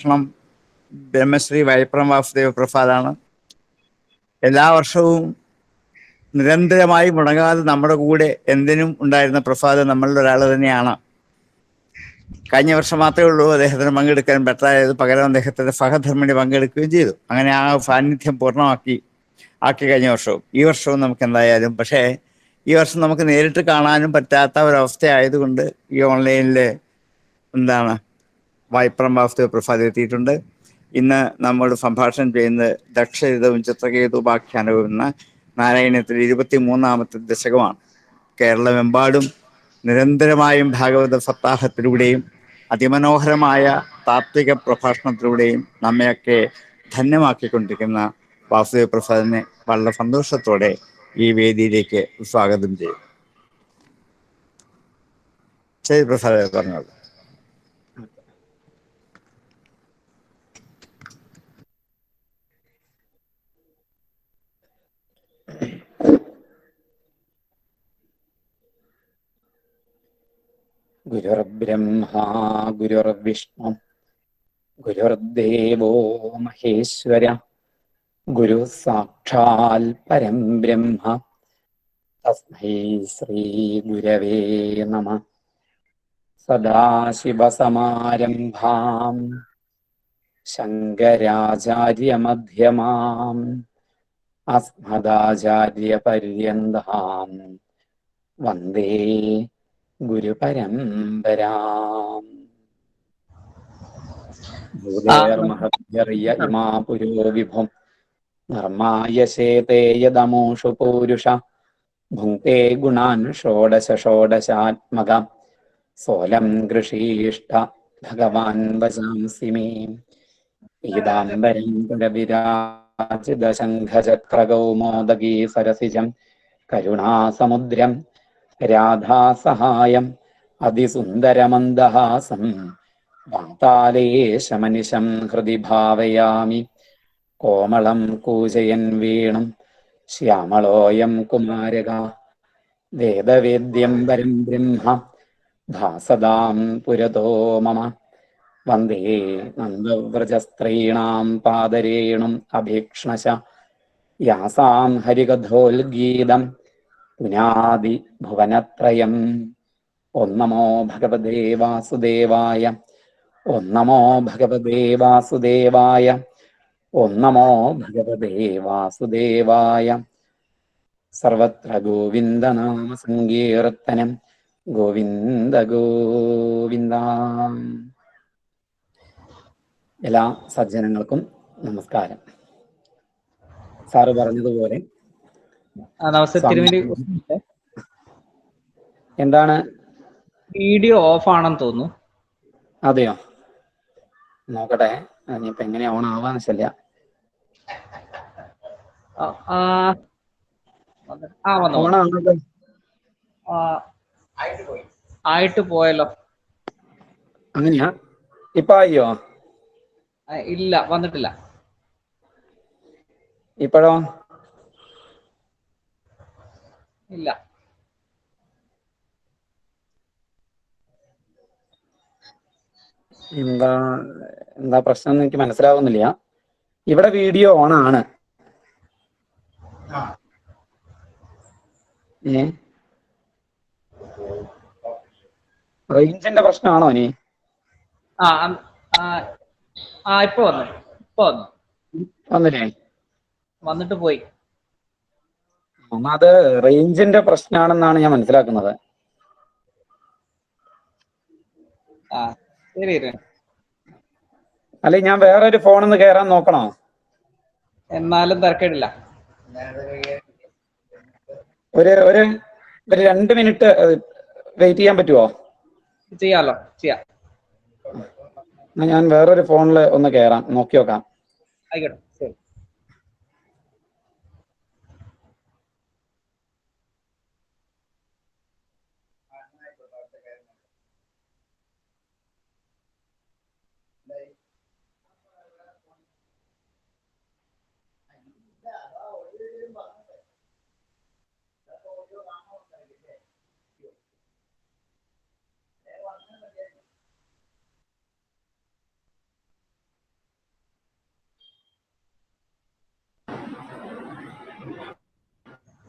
പ്രഭാഷണം ബ്രഹ്മശ്രീ വൈപ്രം വാസുദേവ പ്രസാദാണ്. എല്ലാ വർഷവും നിരന്തരമായി മുടങ്ങാതെ നമ്മുടെ കൂടെ എന്തിനും ഉണ്ടായിരുന്ന പ്രസാദ് നമ്മളുടെ ഒരാൾ തന്നെയാണ്. കഴിഞ്ഞ വർഷം മാത്രമേ ഉള്ളൂ അദ്ദേഹത്തിന് പങ്കെടുക്കാൻ പറ്റായത്. പകരം അദ്ദേഹത്തിന്റെ സഹധർമ്മിണി പങ്കെടുക്കുകയും ചെയ്തു. അങ്ങനെ ആ സാന്നിധ്യം പൂർണ്ണമാക്കി കഴിഞ്ഞ വർഷവും. ഈ വർഷവും നമുക്ക് എന്തായാലും, പക്ഷേ ഈ വർഷം നമുക്ക് നേരിട്ട് കാണാനും പറ്റാത്ത ഒരവസ്ഥ ആയതുകൊണ്ട് ഈ ഓൺലൈനിൽ വൈപ്രം വാസുദേവ പ്രസാദ് എത്തിയിട്ടുണ്ട്. ഇന്ന് നമ്മോട് സംഭാഷണം ചെയ്യുന്നത് ദക്ഷരഥവും ചിത്രകേതുപാഖ്യാനവും എന്ന നാരായണത്തിൽ 23ാമത്തെ ദശകമാണ്. കേരളമെമ്പാടും നിരന്തരമായും ഭാഗവത സപ്താഹത്തിലൂടെയും അതിമനോഹരമായ താത്വിക പ്രഭാഷണത്തിലൂടെയും നമ്മയൊക്കെ ധന്യമാക്കിക്കൊണ്ടിരിക്കുന്ന വാസുദേവ പ്രസാദിനെ വളരെ സന്തോഷത്തോടെ ഈ വേദിയിലേക്ക് സ്വാഗതം ചെയ്യും. ശരി പ്രസാദ്, പറഞ്ഞോളൂ. ഗുരുർബ്രഹ്മാ ഗുരുർവിഷ്ണു ഗുരുർദേവോ മഹേശ്വര ഗുരു സാക്ഷാൽ പരം ബ്രഹ്മ തസ്മൈ ശ്രീ ഗുരവേ നമഃ. സദാശിവസമാരംഭാം ശങ്കരാചാര്യമധ്യമാം അസ്മദാചാര്യപര്യന്താം വന്ദേ ഗുരുപരമ്പരാം. ഭൂതേർമഹദ്യർയ ഇമാ പുരോ വിഭും ധർമായശേതേ യദമൂഷു പൂരുഷ ഭുങ്ക്തേ ഗുണാൻ ഷോഡശാത്മക സോലം ഗൃഷീഷ്ട ഭഗവാൻ വശാംസി മേ. പീതാംബരം പുരവിരാജിതശംഖചക്രകൗമോദഗീ സരസിജം കരുണാസമുദ്രം രാധാസഹായം അതിസുന്ദരമന്ദഹാസം വാതാലേശമനിശം ഹൃദി ഭാവയാമി. കോമളം കൂജയൻ വീണും ശ്യാമളോയം കുമാരക വേദവേദ്യം വരം ബ്രഹ്മ ഭാസതാം പുരതോ മമ. വന്ദേ നന്ദവ്രജസ്ത്രീണാം പാദരേണും അഭീക്ഷ്ണശ യാസാം ഹരികഥോൽഗീതം പുനാദി ഭുവനത്രയം. ഓം നമോ ഭഗവതേ വാസുദേവായ. ഓം നമോ ഭഗവതേ വാസുദേവായ. ഓം നമോ ഭഗവതേ വാസുദേവായ. സർവത്ര ഗോവിന്ദനാമ സങ്കീർത്തനം. ഗോവിന്ദ ഗോവിന്ദ. എല്ലാ സജ്ജനങ്ങൾക്കും നമസ്കാരം. സാറ് പറഞ്ഞതുപോലെ എന്താണ് വീഡിയോ ഓഫ് ആണെന്ന് തോന്നുന്നു. അതെയോ, നോക്കട്ടെ. ഇനിയിപ്പോ എങ്ങനെയാ ഓൺ ആവാന്ന് ശല്യ. ആയിട്ട് പോയല്ലോ. അങ്ങനെയാ? ഇപ്പൊ അയ്യോ ഇല്ല, വന്നിട്ടില്ല. ഇപ്പോഴോ? ഇല്ല. എന്താ പ്രശ്നം എന്ന് എനിക്ക് മനസ്സിലാവുന്നില്ല. ഇവിടെ വീഡിയോ ഓൺ ആണ്. റേഞ്ചിന്റെ പ്രശ്നമാണോ ഇനി? ഇപ്പൊ വന്നില്ലേ? വന്നിട്ട് പോയി. അത് റേഞ്ചിന്റെ പ്രശ്നമാണെന്നാണ് ഞാൻ മനസ്സിലാക്കുന്നത്. അല്ലെ ഞാൻ വേറൊരു ഫോണിൽ കയറാൻ നോക്കണോ? എന്നാലും തിരക്കേടില്ല. ഒരു 2 മിനിറ്റ് വെയിറ്റ് ചെയ്യാൻ പറ്റുമോ? ചെയ്യാലോ, ചെയ്യാം. ഞാൻ വേറൊരു ഫോണിൽ ഒന്ന് കയറാം, നോക്കി നോക്കാം. ആയിക്കോട്ടെ, ശരി.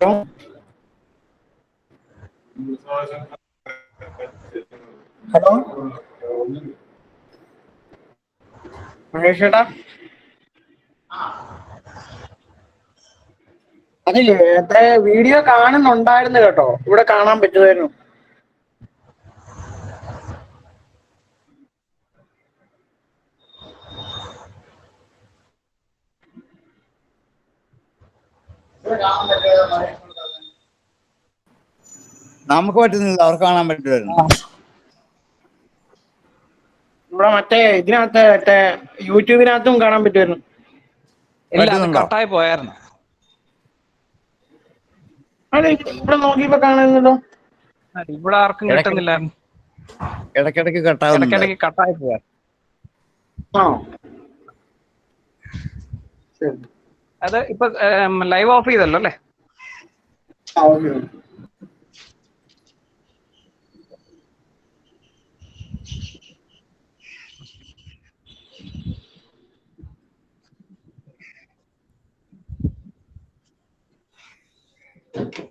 ഹലോ മഹേഷ് ചേട്ടാ, അതില്ലേ വീഡിയോ കാണുന്നുണ്ടായിരുന്നു കേട്ടോ, ഇവിടെ കാണാൻ പറ്റുമായിരുന്നു. നമുക്ക് പറ്റുന്നില്ല, അവർക്ക് കാണാൻ പറ്റുമായിരുന്നു. ഇവിടെ ഇതിനകത്ത് യൂട്യൂബിനകത്തും കാണാൻ പറ്റുമായിരുന്നു. ഇല്ല, അത് പറ്റുന്നുണ്ടോ? കട്ടായി പോയായിരുന്നു. അതെ, ഇവിടെ നോക്കിയപ്പോ കാണുന്നല്ലോ. ഇവിടെ ആർക്കും കിട്ടുന്നില്ലായിരുന്നു. ഇടയ്ക്കിടയ്ക്ക് കട്ടാവുന്നുണ്ട്. ഇടയ്ക്കിടയ്ക്ക് കട്ടായി പോയായിരുന്നു. ആ ശരി. അത് ഇപ്പൊ ലൈവ് ഓഫ് ചെയ്തല്ലോ അല്ലേ? ആ ഓക്കെ.